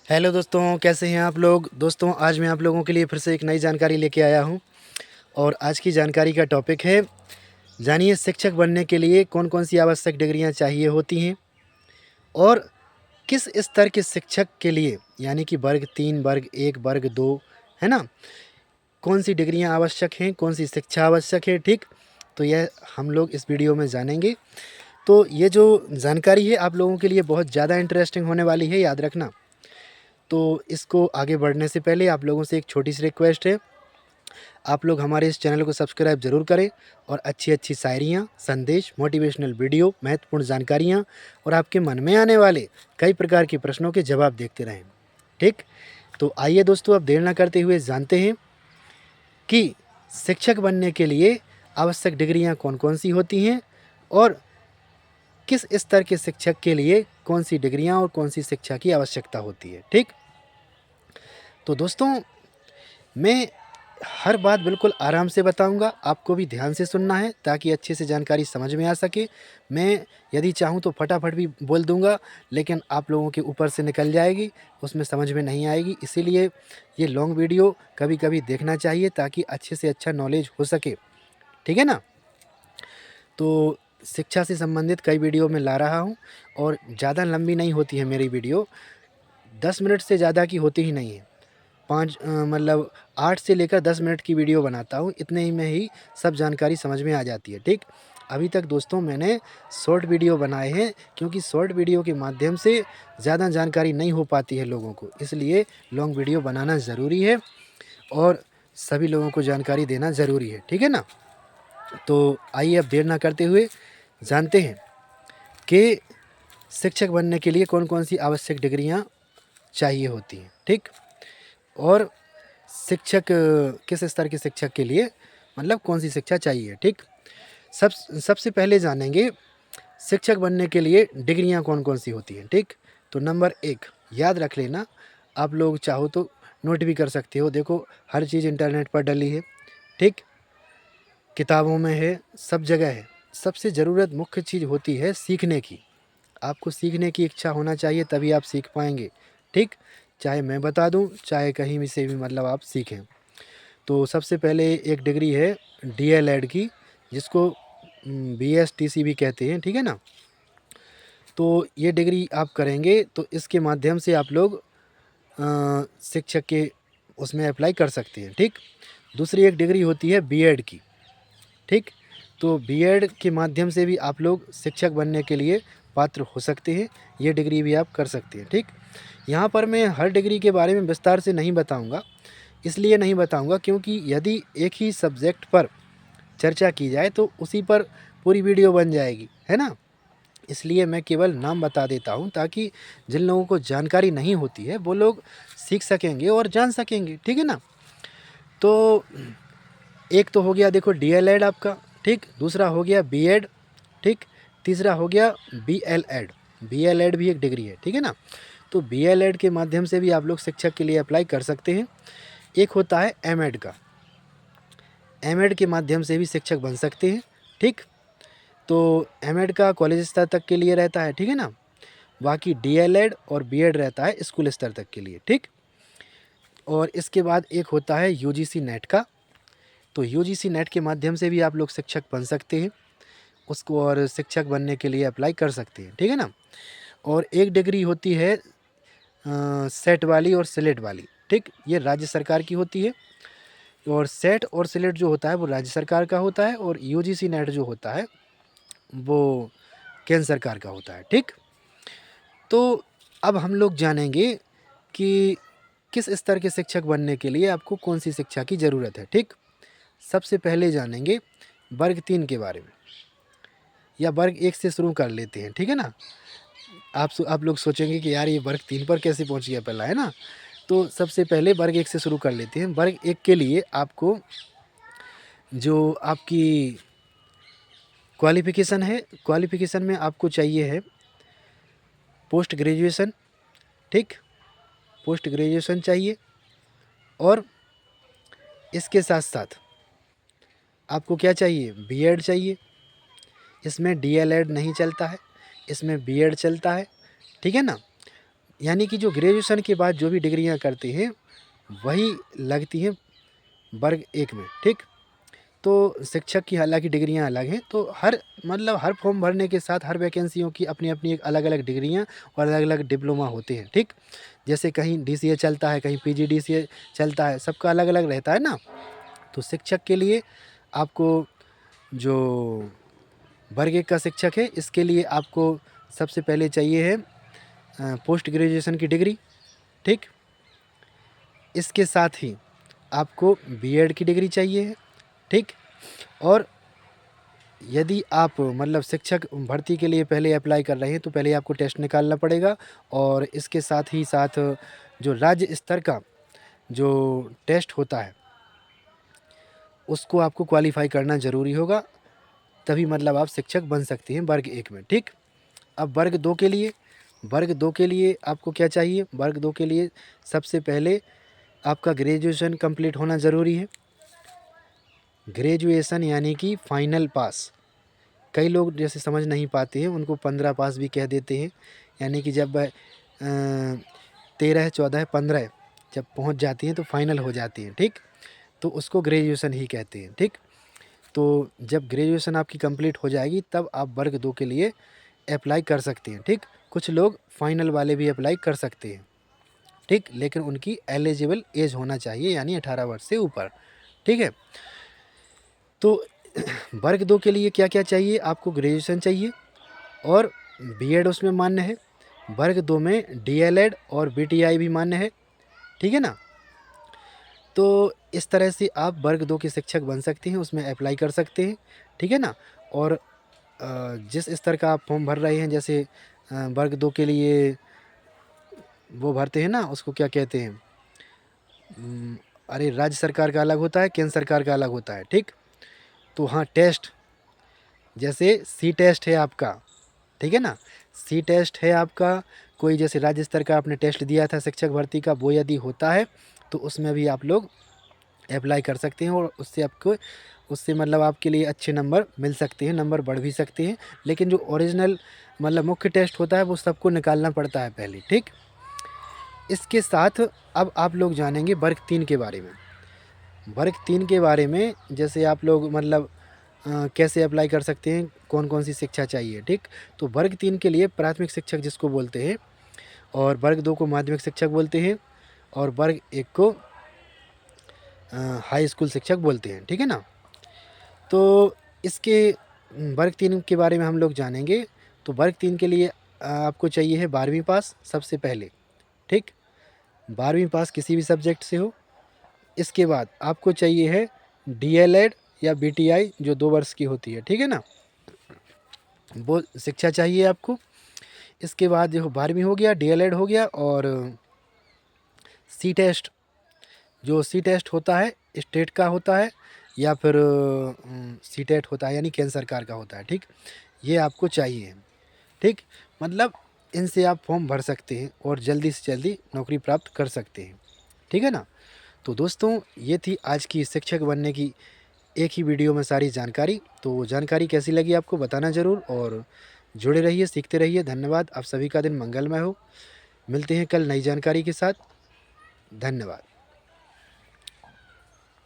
Hello दोस्तों, कैसे हैं आप लोग। दोस्तों, आज मैं आप लोगों के लिए फिर से एक नई जानकारी लेके आया हूं और आज की जानकारी का टॉपिक है, जानिए शिक्षक बनने के लिए कौन-कौन सी आवश्यक डिग्रियां चाहिए होती हैं और किस स्तर के शिक्षक के लिए, यानी कि वर्ग 3, वर्ग 1, वर्ग 2, है ना? कौन सी डिग्रियां आवश्यक हैं, कौन सी शिक्षा आवश्यक है, ठीक? तो यह हम लोग इस वीडियो में जानेंगे। तो ये जो जानकारी है आप लोगों के लिए बहुत ज़्यादा इंटरेस्टिंग होने वाली है, याद रखना। तो इसको आगे बढ़ने से पहले आप लोगों से एक छोटी सी रिक्वेस्ट है, आप लोग हमारे इस चैनल को सब्सक्राइब ज़रूर करें और अच्छी-अच्छी शायरियाँ, संदेश, मोटिवेशनल वीडियो, महत्वपूर्ण जानकारियाँ और आपके मन में आने वाले कई प्रकार के प्रश्नों के जवाब देखते रहें। ठीक? तो आइए दोस्तों, अब देर ना करते हुए जानते हैं कि शिक्षक बनने के लिए आवश्यक डिग्रियाँ कौन-कौन सी होती हैं और किस स्तर के शिक्षक के लिए कौन सी डिग्रियाँ और कौन सी शिक्षा की आवश्यकता होती है। ठीक? तो दोस्तों, मैं हर बात बिल्कुल आराम से बताऊंगा, आपको भी ध्यान से सुनना है ताकि अच्छे से जानकारी समझ में आ सके। मैं यदि चाहूँ तो फटाफट भी बोल दूंगा, लेकिन आप लोगों के ऊपर से निकल जाएगी, उसमें समझ में नहीं आएगी। इसीलिए ये लॉन्ग वीडियो कभी-कभी देखना चाहिए ताकि अच्छे से अच्छा नॉलेज हो सके। ठीक है ना? तो शिक्षा से संबंधित कई वीडियो मैं ला रहा हूँ और ज़्यादा लंबी नहीं होती है मेरी वीडियो, 10 मिनट से ज़्यादा की होती ही नहीं है। 5 मतलब 8 से लेकर 10 मिनट की वीडियो बनाता हूँ, इतने ही में ही सब जानकारी समझ में आ जाती है। ठीक? अभी तक दोस्तों मैंने शॉर्ट वीडियो बनाए हैं, क्योंकि शॉर्ट वीडियो के माध्यम से ज़्यादा जानकारी नहीं हो पाती है लोगों को, इसलिए लॉन्ग वीडियो बनाना ज़रूरी है और सभी लोगों को जानकारी देना ज़रूरी है। ठीक है ना? तो आइए अब देर ना करते हुए जानते हैं कि शिक्षक बनने के लिए कौन-कौन सी आवश्यक डिग्रियाँ चाहिए होती हैं। ठीक? और शिक्षक किस स्तर के शिक्षक के लिए मतलब कौन सी शिक्षा चाहिए। ठीक? सबसे पहले जानेंगे शिक्षक बनने के लिए डिग्रियां कौन कौन सी होती हैं। ठीक? तो नंबर 1 याद रख लेना, आप लोग चाहो तो नोट भी कर सकते हो। देखो, हर चीज़ इंटरनेट पर डली है। ठीक? किताबों में है, सब जगह है। सबसे ज़रूरत मुख्य चीज़ होती है सीखने की। आपको सीखने की इच्छा होना चाहिए, तभी आप सीख पाएंगे। ठीक? चाहे मैं बता दूं, चाहे कहीं भी से भी मतलब आप सीखें। तो सबसे पहले एक डिग्री है डीएलएड की, जिसको बीएसटीसी भी कहते हैं। ठीक है ना? तो ये डिग्री आप करेंगे तो इसके माध्यम से आप लोग शिक्षक के उसमें अप्लाई कर सकते हैं। ठीक? दूसरी एक डिग्री होती है बीएड की। ठीक? तो बीएड के माध्यम से भी आप लोग शिक्षक बनने के लिए पात्र हो सकते हैं। ये डिग्री भी आप कर सकते हैं। ठीक? यहाँ पर मैं हर डिग्री के बारे में विस्तार से नहीं बताऊँगा, इसलिए नहीं बताऊँगा क्योंकि यदि एक ही सब्जेक्ट पर चर्चा की जाए तो उसी पर पूरी वीडियो बन जाएगी, है ना? इसलिए मैं केवल नाम बता देता हूँ ताकि जिन लोगों को जानकारी नहीं होती है वो लोग सीख सकेंगे और जान सकेंगे। ठीक है ना? तो एक तो हो गया देखो डीएलएड आपका। ठीक? दूसरा हो गया बीएड। ठीक? तीसरा हो गया बीएलएड। बीएलएड भी एक डिग्री है। ठीक है ना? तो बीएलएड के माध्यम से भी आप लोग शिक्षक के लिए अप्लाई कर सकते हैं। एक होता है एमएड का। एमएड के माध्यम से भी शिक्षक बन सकते हैं। ठीक? तो एमएड का कॉलेज स्तर तक के लिए रहता है। ठीक है ना? बाकी डीएलएड और बीएड रहता है स्कूल स्तर तक के लिए। ठीक? और इसके बाद एक होता है यूजीसी नेट का। तो यूजीसी नेट के माध्यम से भी आप लोग शिक्षक बन सकते हैं उसको और शिक्षक बनने के लिए अप्लाई कर सकते हैं। ठीक है ना? और एक डिग्री होती है सेट वाली और सिलेट वाली। ठीक? ये राज्य सरकार की होती है और सेट और सिलेट जो होता है वो राज्य सरकार का होता है और यूजीसी नेट जो होता है वो केंद्र सरकार का होता है। ठीक? तो अब हम लोग जानेंगे कि किस स्तर के शिक्षक बनने के लिए आपको कौन सी शिक्षा की ज़रूरत है। ठीक? सबसे पहले जानेंगे वर्ग 3 के बारे में, या वर्ग 1 से शुरू कर लेते हैं। ठीक है ना? आप लोग सोचेंगे कि यार ये वर्ग 3 पर कैसे पहुंच गया पहला, है ना? तो सबसे पहले वर्ग 1 से शुरू कर लेते हैं। वर्ग 1 के लिए आपको जो आपकी क्वालिफ़िकेशन है, क्वालिफ़िकेशन में आपको चाहिए है पोस्ट ग्रेजुएशन। ठीक? पोस्ट ग्रेजुएशन चाहिए और इसके साथ-साथ आपको क्या चाहिए? बीएड चाहिए। इसमें डीएलएड नहीं चलता है, इसमें बीएड चलता है। ठीक है ना? यानी कि जो ग्रेजुएशन के बाद जो भी डिग्रियां करते हैं वही लगती हैं वर्ग एक में, ठीक। तो शिक्षक की हालांकि डिग्रियां अलग हैं, तो हर फॉर्म भरने के साथ हर वैकेंसियों की अपनी अपनी एक अलग अलग डिग्रियां और अलग अलग डिप्लोमा होते हैं, ठीक। जैसे कहीं DCA चलता है, कहीं PGDCA चलता है, सबका अलग अलग रहता है ना। तो शिक्षक के लिए आपको जो वर्ग एक का शिक्षक है, इसके लिए आपको सबसे पहले चाहिए है पोस्ट ग्रेजुएशन की डिग्री, ठीक। इसके साथ ही आपको B.Ed की डिग्री चाहिए है, ठीक। और यदि आप मतलब शिक्षक भर्ती के लिए पहले अप्लाई कर रहे हैं तो पहले आपको टेस्ट निकालना पड़ेगा, और इसके साथ ही साथ जो राज्य स्तर का जो टेस्ट होता है उसको आपको क्वालिफाई करना ज़रूरी होगा, तभी मतलब आप शिक्षक बन सकते हैं वर्ग एक में, ठीक। अब वर्ग दो के लिए आपको क्या चाहिए? वर्ग दो के लिए सबसे पहले आपका ग्रेजुएशन कंप्लीट होना ज़रूरी है। ग्रेजुएशन यानी कि फाइनल पास। कई लोग जैसे समझ नहीं पाते हैं, उनको 15 पास भी कह देते हैं, यानी कि जब 13 14 15 जब पहुंच जाती हैं तो फाइनल हो जाती हैं, ठीक। तो उसको ग्रेजुएशन ही कहते हैं, ठीक। तो जब ग्रेजुएशन आपकी कंप्लीट हो जाएगी तब आप वर्ग दो के लिए अप्लाई कर सकते हैं, ठीक। कुछ लोग फाइनल वाले भी अप्लाई कर सकते हैं, ठीक, लेकिन उनकी एलिजिबल एज होना चाहिए, यानी 18 वर्ष से ऊपर, ठीक है। तो वर्ग दो के लिए क्या क्या चाहिए? आपको ग्रेजुएशन चाहिए और B.Ed उसमें मान्य है। वर्ग दो में DLED और BTI भी मान्य है, ठीक है ना। तो इस तरह से आप वर्ग दो के शिक्षक बन सकते हैं, उसमें अप्लाई कर सकते हैं, ठीक है ना। और जिस स्तर का आप फॉर्म भर रहे हैं, जैसे वर्ग दो के लिए वो भरते हैं ना, उसको क्या कहते हैं, अरे राज्य सरकार का अलग होता है, केंद्र सरकार का अलग होता है, ठीक। तो हाँ, टेस्ट जैसे C टेस्ट है आपका, ठीक है ना। C टेस्ट है आपका, कोई जैसे राज्य स्तर का आपने टेस्ट दिया था शिक्षक भर्ती का, वो यदि होता है तो उसमें भी आप लोग अप्लाई कर सकते हैं, और उससे मतलब आपके लिए अच्छे नंबर मिल सकते हैं, नंबर बढ़ भी सकते हैं। लेकिन जो ओरिजिनल मतलब मुख्य टेस्ट होता है वो सबको निकालना पड़ता है पहले, ठीक। इसके साथ अब आप लोग जानेंगे वर्ग तीन के बारे में। वर्ग तीन के बारे में जैसे आप लोग मतलब कैसे अप्लाई कर सकते हैं, कौन कौन सी शिक्षा चाहिए, ठीक। तो वर्ग तीन के लिए प्राथमिक शिक्षक जिसको बोलते हैं, और वर्ग दो को माध्यमिक शिक्षक बोलते हैं, और वर्ग एक को हाई स्कूल शिक्षक बोलते हैं, ठीक है ना। तो इसके वर्ग तीन के बारे में हम लोग जानेंगे। तो वर्ग तीन के लिए आपको चाहिए है 12वीं पास सबसे पहले, ठीक। 12वीं पास किसी भी सब्जेक्ट से हो। इसके बाद आपको चाहिए है DLED या BTI जो 2 वर्ष की होती है, ठीक है ना, वो शिक्षा चाहिए आपको। इसके बाद जो 12वीं हो गया, DLED हो गया, और C टेस्ट, जो C टेस्ट होता है स्टेट का होता है, या फिर CTET होता है, यानी केंद्र सरकार का होता है, ठीक। ये आपको चाहिए, ठीक। मतलब इनसे आप फॉर्म भर सकते हैं और जल्दी से जल्दी नौकरी प्राप्त कर सकते हैं, ठीक है ना। तो दोस्तों, ये थी आज की शिक्षक बनने की एक ही वीडियो में सारी जानकारी। तो जानकारी कैसी लगी आपको बताना ज़रूर, और जुड़े रहिए, सीखते रहिए। धन्यवाद। आप सभी का दिन मंगलमय हो। मिलते हैं कल नई जानकारी के साथ। धन्यवाद।